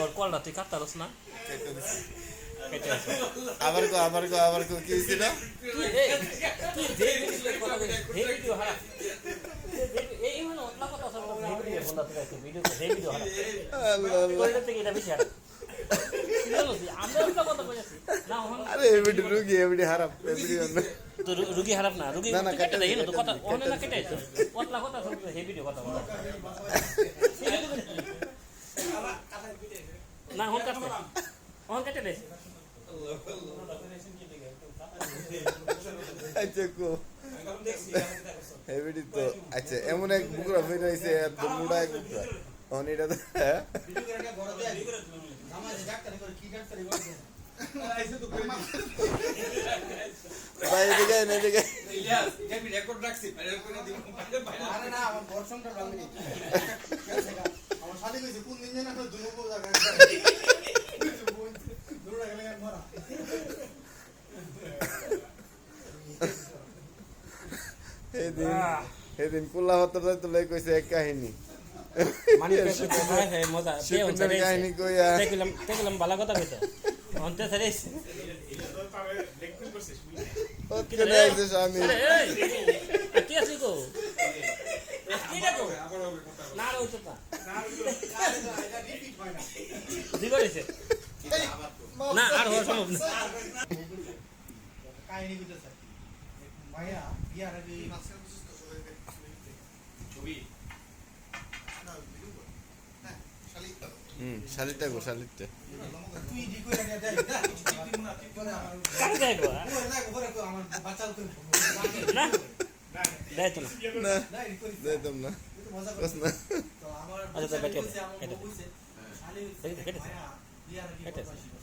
তোর কলটা তুই কাটতারস না কেটে আছে আবার কি হয়েছিল? তুই যে ভিডিও হারা এই মানে ওতলা কথা সব ভিডিও বললা তুই ভিডিও হারা কইলে থেকে এটা বেশি হারা আমরা ওতলা কথা কইছি না আরে এই ভিডিও রুগী হারাপ এই ভিডিও তো রুগী হারাপ না রুগী কেটে দেই না তো কথা ওখানে না কেটে ওতলা কথা সব এই ভিডিও কথা বলা না হন কেটে দে আচ্ছা কো হেভিডি তো আচ্ছা এমন এক বুকরা ফের আইছে এত মুড়া এক বুকরা অন এটা তো ভাই এদিকে না এদিকে ইলিয়াস আমি রেকর্ড রাখছি ভাইরাল করে দিব আরে না আমার বর্ষণটা ভাঙনি আমার শাদি কইছে কোন দিন জানা তো দুনো জায়গায় দৌড়া গেলে মরা এদিন কুল্লা হতে তো লাই কইছে এক কাহিনী মানে হে মজা শিপিনের কাহিনী কইয়া দেখলাম বালা কথা কইতো অন্তে সারিস ওকে না আইছে স্বামী কি আছে গো কি দেখো না রইতো না এটা রিপিট হয় না দিগরেছে না আর হওয়া সম্ভব না কাহিনী কইতেছে ভাইয়া বিয়ার আগে ছবি না ভিডিও হ্যাঁ শালিটা তুই দি কইরা দে কার দেখো আমার বাচ্চা না দেয় তো না না দেইতাম না মজা কস না তো আমার আচ্ছা বেটে আমার বলছে শালি কেটে ভাইয়া বিয়ার আগে